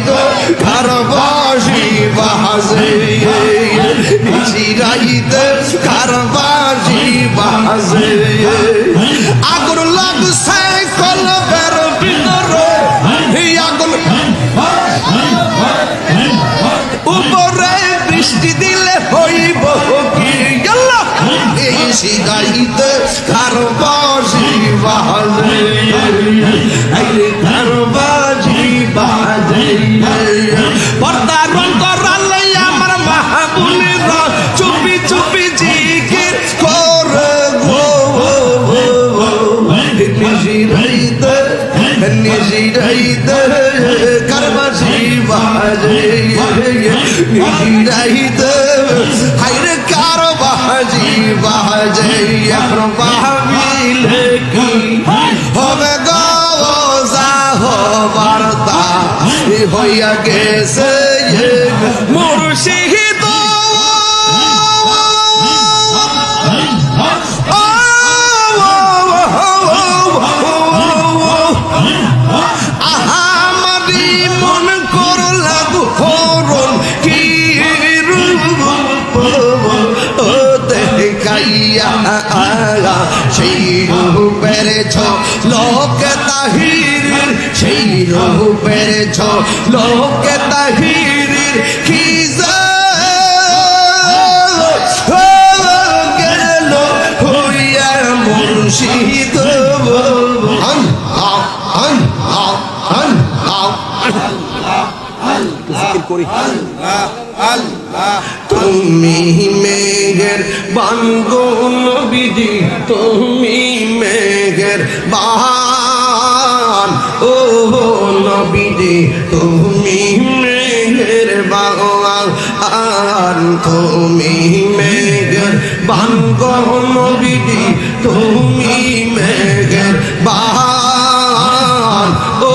তো কারবাসি বাজে নিশিরাইতে কারবাসি বাজে আগুন লাগছে কলবের ভিতরে আগুন উপরে বৃষ্টি দিলে হইব কি আল্লাহ এই শিরাইতে কারবাসি বাজে আইরে কারবাসি বাজে পর্দার অন্তরালে আমার মাহবুবেরা চুপি চুপি জিকির করে গো নিশিরাইতে কারবাসি বাজে নিশিরাইতে হাইরে কারবাসি বাজে এখন ভাবিলে কি হবে গো যা হবার তা হইয়া গেছে মুর্শিদ আহামারি মন করলা হরণ কি রূপ ও দেখাইয়া সেই রূপের ঝলক তাহির সেই রূপের ঝলক তাহির কি গেল হইয়া মুর্শিদ তুমি মেঘের বানগো নবীজি তুমি মেঘের বান ও নবীজি তুমি মেঘের বান তুমি মেঘের বানগো নবীজি তুমি মেঘের বান ও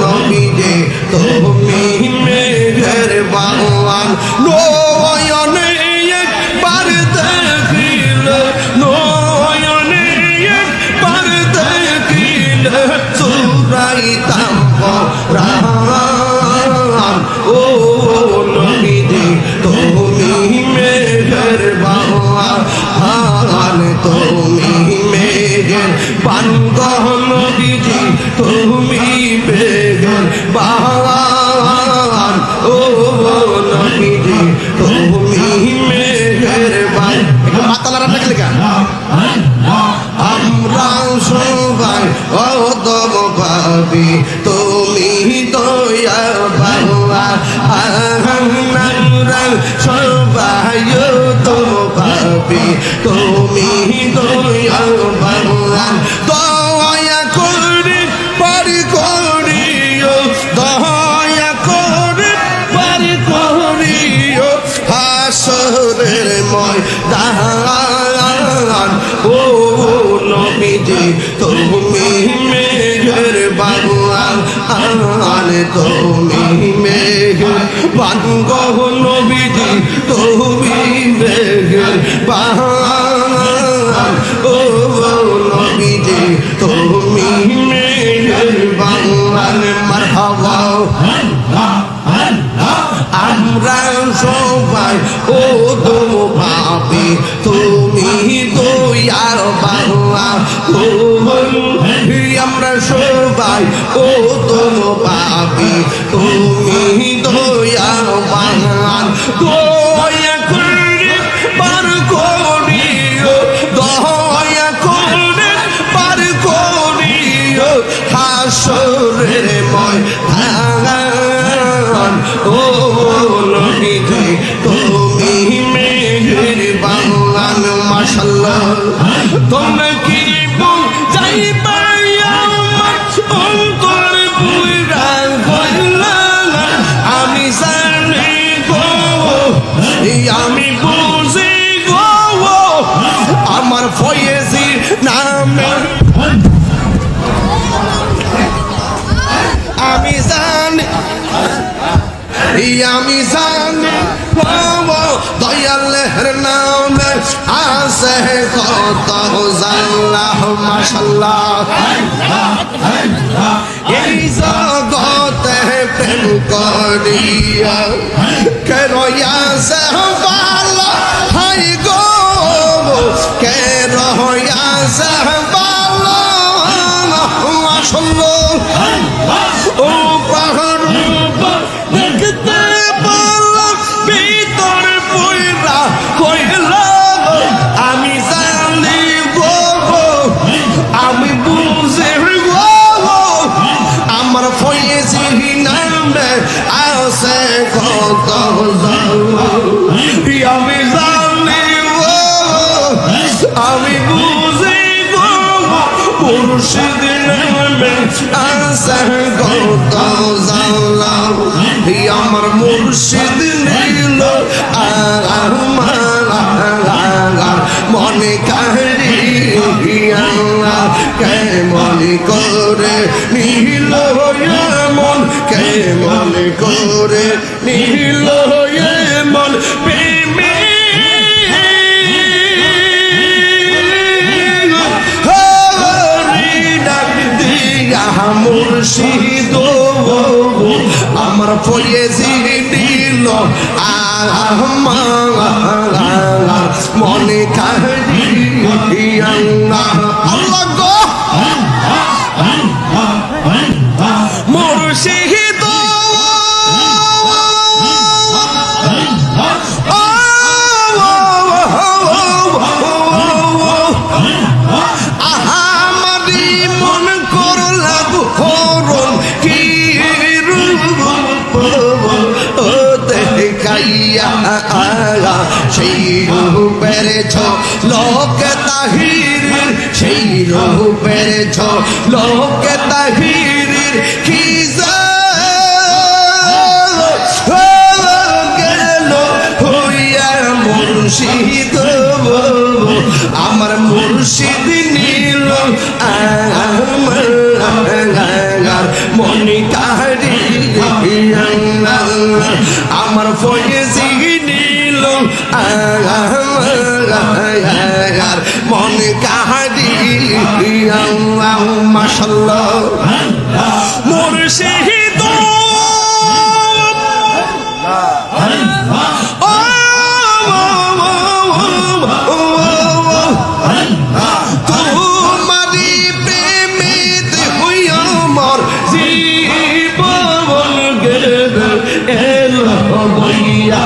নবীজি তুমি মেঘের বান নয়নে একবার দেখিলে নয়নে একবার দেখিলে চুরাইতাম প্রাণ ও নবীজি তুমি মেঘের বান তুমি মেঘের বান গো নবীজি তুমি মেঘের বান ও নবীজি তুমি মেঘের বান মাতালারা দেখলে কেন আমরা সবাই অদম ভাবি তুমি দয়া বাবা আমরা সবাই অদম ভাবি তুমি দয়া বাবা দয়া করে পারি করিও দয়া করে পারি করিও হাসরের ময়দান ও নবীজি তুমি মেঘের বান তুমি মেঘের বান গো নবীজি তুমি মেঘের বান ও নবীজি তুমি মেঘের বান মারহাবা আমরা সবাই ও তো ভাবি তুমি দয়ার বাবা আমরা সবাই ও তো ভাবি তুমি দয়ার বাগান দয়া করে পার করিও দয়া করে পার করিও হাসরের ময়দান ও নবীজি তুমি মেঘের বাগান মাশাআল্লাহ তোমরা কি যাইবা আমার অন্তর পুরা গলা আমি জানি গো আমি বুঝি গো আমার ফয়েজির নামে আমি জানি আমি জানি দয়ালের নামে আছে কত জাল্লাহ মাশাআল্লাহ এই জগতে প্রেম করিয়া কে রয়াছে ভালো হাই গো কে রয়াছে ভালো আসল ও পাহাড় দেখতে পারলাম ভিতর পয়রা কইলাম আমি জানি গো আমি বুঝে গো আমার ফয়েজি নামে আছে কত আমি জানি গো আমি বুঝি গো মুর্শিদ নামে আছে কত জানলাম আমার মুর্শিদ নীল মনে কাহিয়া কেমন করে নীল মন কেমন করে নীল মন প্রেমে মুর্শিদ আমার ফয়েজি দিল মনে কাহিয়া আল্লাহ গো মুর্শিদ আহামারি মন করলা হরণ কি রূপ ও দেখাইয়া সেই রূপের লোক তাহির সেই রূপের লোক তাহির কি গেল হইয়া মুর্শিদ আমার মুর্শিদ নীল মনে কাহিয়া আমার ফয়েজি নীল মনে কাহিয়া মাশাআল্লাহ মুর্শিদ তোমারি প্রেমিত হইয়া মর জীবন এলো বইয়া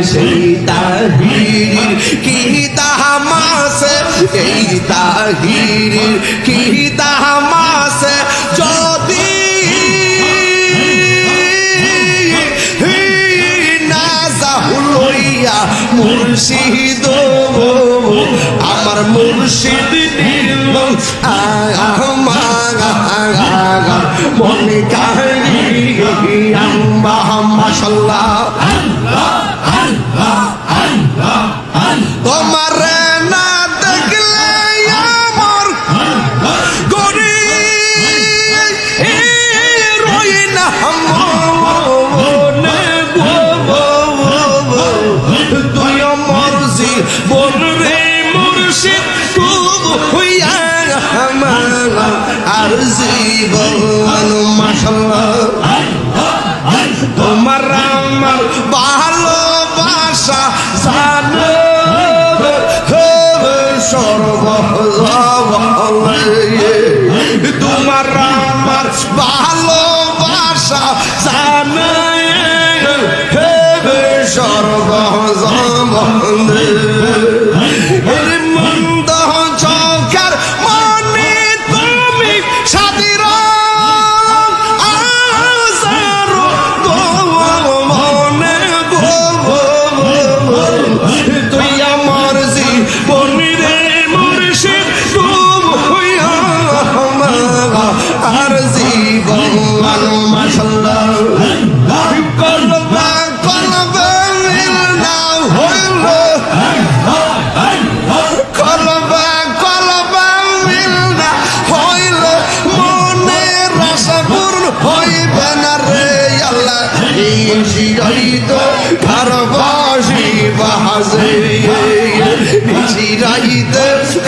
সেই তাহির কি তাহামাসে এই তাহির কি তাহামাসে যদি না যাহুলইয়া মুর্শিদ আমার মুর্শিদ দিল মনে কাহিয়া মাশাআল্লাহ তোমার না দেখলে আমার গরি রই না মনে তুই আমার জীবন রে মুর্শিদ হইয়া আর জীবন মাশাআল্লাহ তোমার আমার ভালোবাসা জানো সর্ব তোমার আমার ভালোবাসা জানো সর্ব মন্দ চোখের মনে তুমি সাদির তুই আমার জীবন রে মুর্শিদ হইয়া আর জীবন মাশাআল্লাহ কলবা কলবা মিল না হইল কলবা কলবা মিল না হইল মনে আশা পূর্ণ হইবে না রে আল্লাহ এই শিরাইত ঘরবাসী বাজে শিরাইত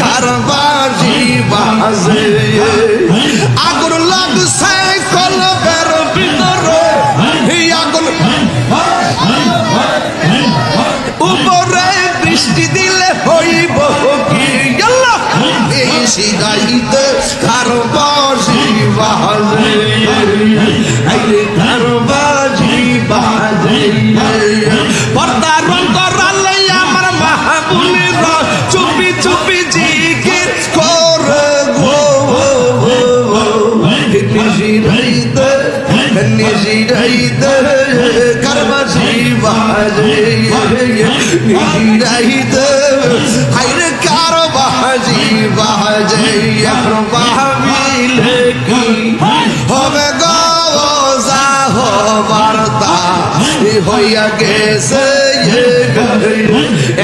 ঘরবাসী বাজে আগুন লাগছে কল নিরাইতে হাইরে কারো বাজি বাজে এখন ভাবিলে কি হবে গো যা হবার তা হইয়া গেছে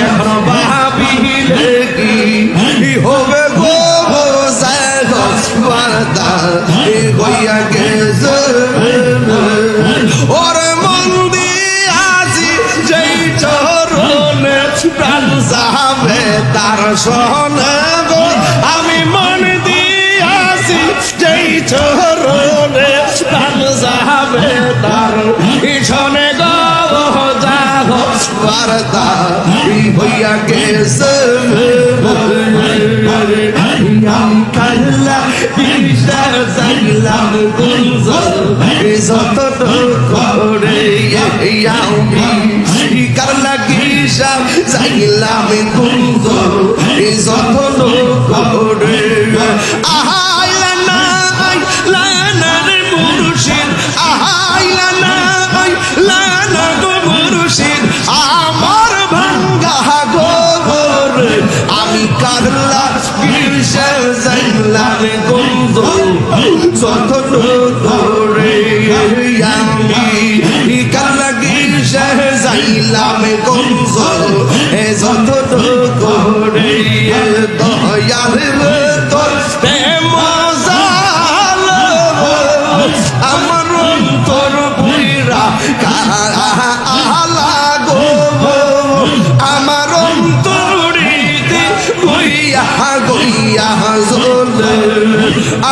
এখন ভাবিলে কি হবে গো যা হবার তা হইয়া গেছে ওরে মন দিয়াছি যেই চরণে প্রাণ যাবে তার সনে গো আমি মন দিয়াছি যেই চরণে প্রাণ যাবে তার সনে গো যাহ বার্তা হইয়া গেছে কাল্লা দিশা জাগলাম গুঞ্জ যত করে আমি কাল্লা দিশা জাগলাম গুঞ্জ যত করে আহাইলা নাই লানার মুর্শিদ আহাইলা নাই লানার মুর্শিদ আমার ভাঙ্গা গোবর আমি কাল্লা দিশা জাগলাম গুঞ্জ যত করে আমি কাল্লা দিশা জাগলাম গুঞ্জ যত করে দয়াল তোর মজাল আমার অন্তর পুরা আলা গো আমার অন্তরিতে গইয়া গইয়া জ্বলে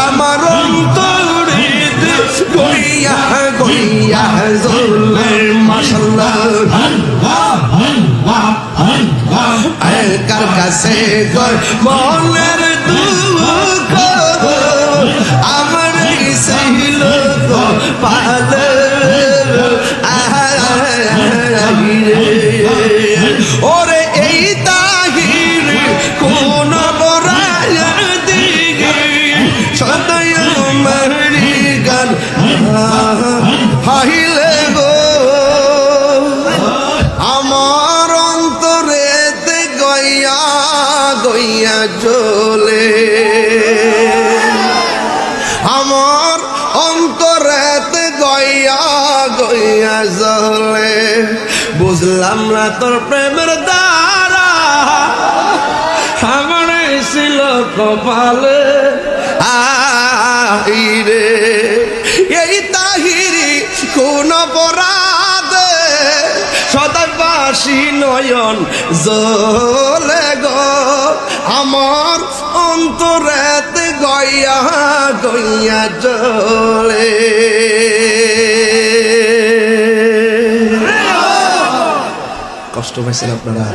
আমার অন্তরিতে গইয়া গইয়া জ্বলে মাশাআল্লাহ কার কাছে মনের দুঃখ আমার ছিল পালে ওরে এই তাহির কোন বরায় দিকে সদাই মারি গান হাইলে গো আমার অন্তরেতে গইয়া গইয়া চলে আমার অন্তরেতে গইয়া গইয়া চলে বুঝলাম না তোর প্রেমের দ্বারা আমার ছিল কপালে আইরে এই তাহিরি কোন অপরাধে সদাই বাসি নয়ন জ্বলে গো আমার অন্তরেতে গইয়া গইয়া জ্বলে কষ্ট পাইছেন আপনারা।